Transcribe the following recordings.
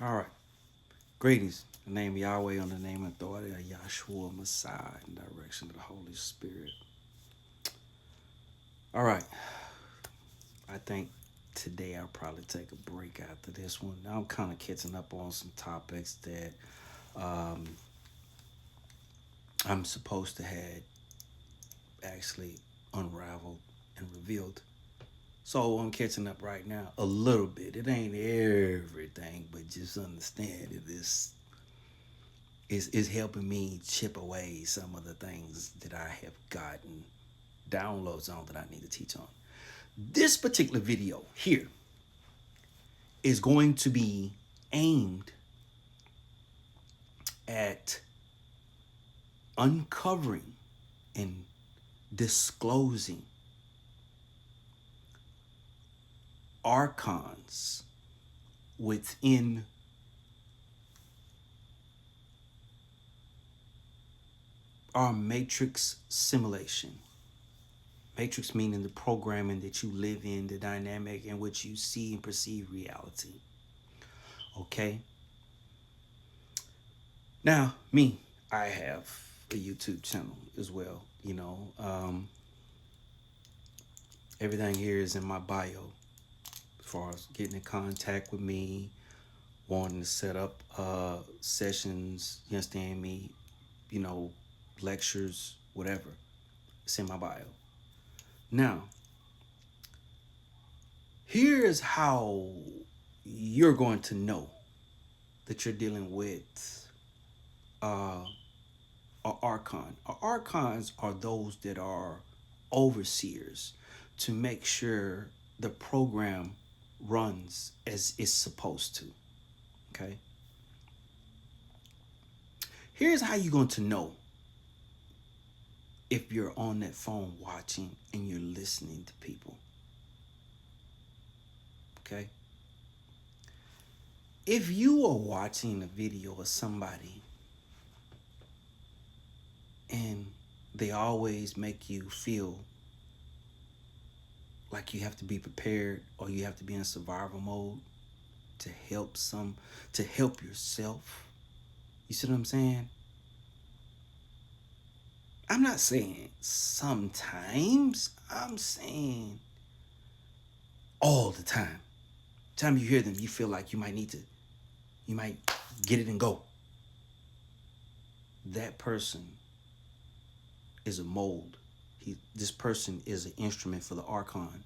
All right. Greetings. In the name of Yahweh, on the name and authority of Yahshua Messiah, in direction of the Holy Spirit. All right. I think today I'll probably take a break after this one. Now I'm kind of catching up on some topics that um, I'm supposed to have actually unraveled and revealed. So I'm catching up right now a little bit. It ain't everything, but just understand it is helping me chip away some of the things that I have gotten downloads on that I need to teach on. This particular video here is going to be aimed at uncovering and disclosing archons within our matrix simulation. Matrix meaning the programming that you live in, the dynamic in which you see and perceive reality. Okay? Now, me, I have a YouTube channel as well. Everything here is in my bio as far as getting in contact with me, wanting to set up sessions, you understand me, you know, lectures, whatever. It's in my bio. Now, here's how you're going to know that you're dealing with uh, an archon. Archons are those that are overseers to make sure the program runs as it's supposed to. Okay? Here's how you're going to know if you're on that phone watching and you're listening to people. Okay? If you are watching a video of somebody and they always make you feel like you have to be prepared or you have to be in survival mode to help yourself. You see what I'm saying? I'm not saying sometimes. I'm saying all the time. Time you hear them, you feel like you might get it and go. That person is a mold. This person is an instrument for the Archon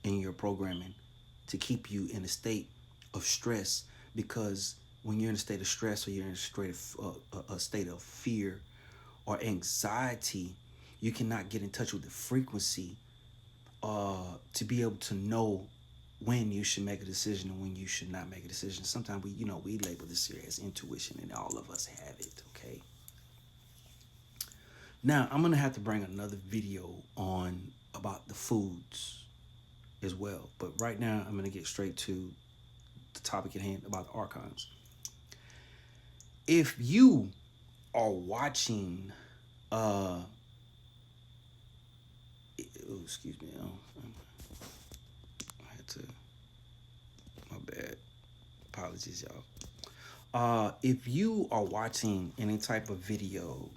in your programming to keep you in a state of stress, because when you're in a state of stress or you're in a state of fear or anxiety, you cannot get in touch with the frequency to be able to know when you should make a decision and when you should not make a decision. Sometimes we label this here as intuition, and all of us have it. Okay. Now I'm gonna have to bring another video on about the foods as well, but right now I'm gonna get straight to the topic at hand about the archons. If you are watching, excuse me, I had to, my bad, apologies, y'all. If you are watching any type of video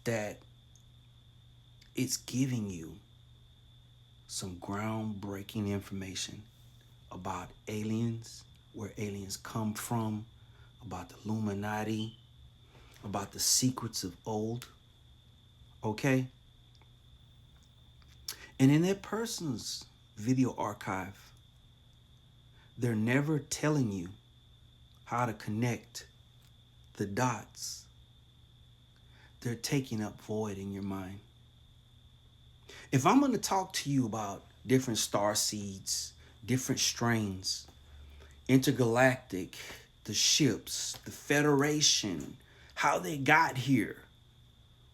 that it's giving you some groundbreaking information about aliens, where aliens come from, about the Illuminati, about the secrets of old, okay? And in that person's video archive, they're never telling you how to connect the dots. They're taking up void in your mind. If I'm going to talk to you about different star seeds, different strains, intergalactic, the ships, the Federation, how they got here,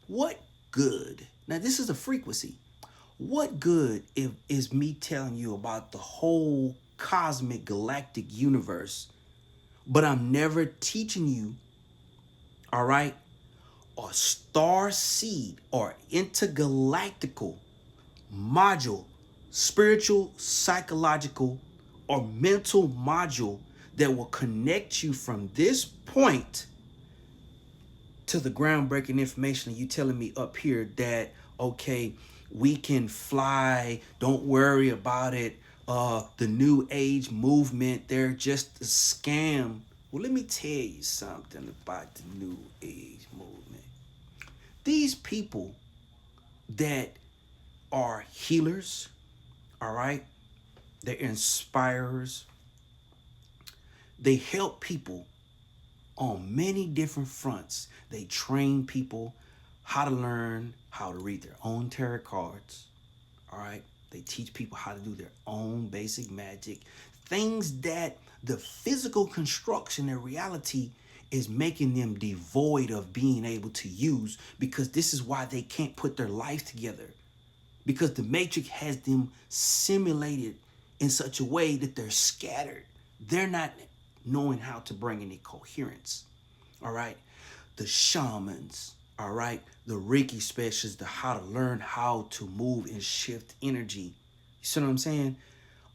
what good? Now, this is a frequency. What good is me telling you about the whole cosmic galactic universe, but I'm never teaching you, all right, a star seed or intergalactical module, spiritual, psychological, or mental module that will connect you from this point to the groundbreaking information. You telling me up here that, okay, we can fly, don't worry about it, the new age movement, they're just a scam. Well, let me tell you something about the new age movement. These people that are healers, all right, they're inspirers, they help people on many different fronts. They train people how to learn how to read their own tarot cards. All right. They teach people how to do their own basic magic. Things that the physical construction and reality is making them devoid of being able to use, because this is why they can't put their life together. Because the matrix has them simulated in such a way that they're scattered. They're not knowing how to bring any coherence. All right. The shamans, all right, the Reiki specialists, the how to learn how to move and shift energy. You see what I'm saying?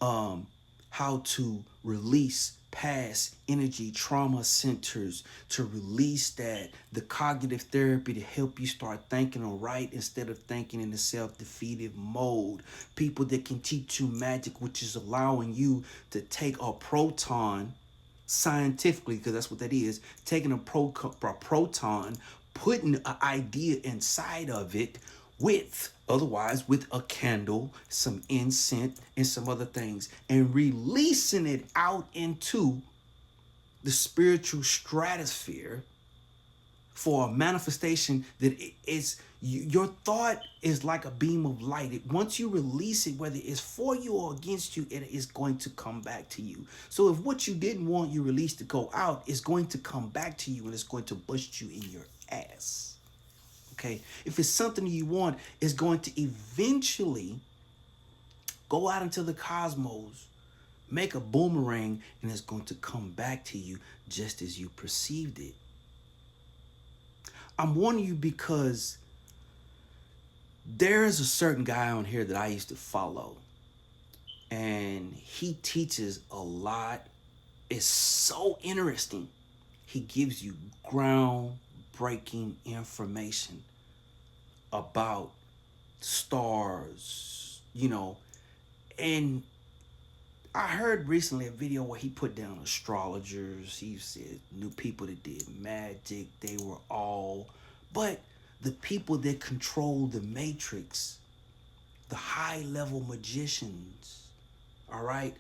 How to release past energy trauma centers, to release that, the cognitive therapy to help you start thinking all right instead of thinking in the self-defeative mode. People that can teach you magic, which is allowing you to take a proton scientifically, because that's what that is, taking a proton, putting an idea inside of it with, otherwise with a candle, some incense, and some other things, and releasing it out into the spiritual stratosphere for a manifestation that is, your thought is like a beam of light. Once you release it, whether it's for you or against you, it is going to come back to you. So if what you didn't want you released to go out is going to come back to you, and it's going to bust you in your ass. Okay? If it's something you want, it's going to eventually go out into the cosmos, make a boomerang, and it's going to come back to you just as you perceived it. I'm warning you because there is a certain guy on here that I used to follow, and he teaches a lot. It's so interesting. He gives you groundbreaking information about stars, and I heard recently a video where he put down astrologers. He said new people that did magic, they were all, but the people that control the matrix, the high level magicians, all right,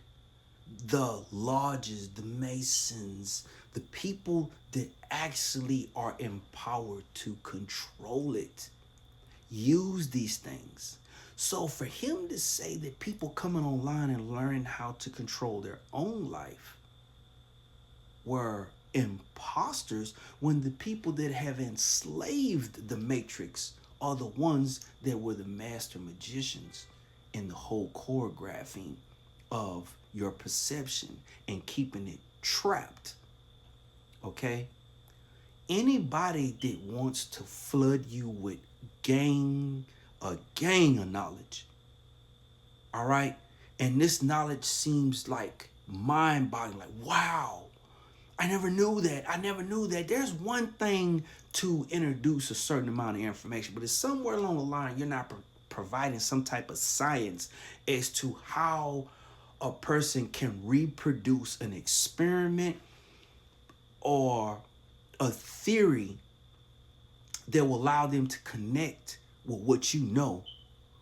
the lodges, the masons, the people that actually are empowered to control it, use these things. So for him to say that people coming online and learning how to control their own life were imposters, when the people that have enslaved the matrix are the ones that were the master magicians in the whole choreographing of your perception and keeping it trapped. Okay? Anybody that wants to flood you with a gang of knowledge, all right, and this knowledge seems like mind-boggling, like, wow, I never knew that. There's one thing to introduce a certain amount of information, but it's somewhere along the line you're not providing some type of science as to how a person can reproduce an experiment or a theory that will allow them to connect with what you know,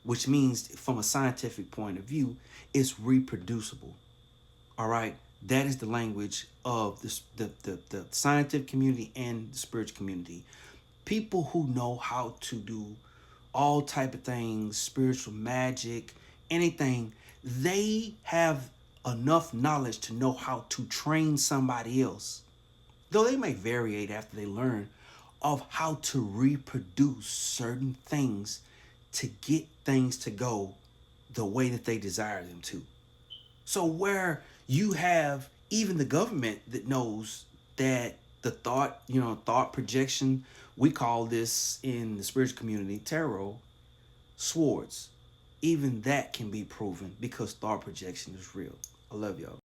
which means from a scientific point of view, it's reproducible. All right? That is the language of the scientific community and the spiritual community. People who know how to do all type of things, spiritual magic, anything, they have enough knowledge to know how to train somebody else, though they may variate after they learn, of how to reproduce certain things to get things to go the way that they desire them to. So where you have even the government that knows that the thought projection, we call this in the spiritual community tarot swords. Even that can be proven because thought projection is real. I love y'all.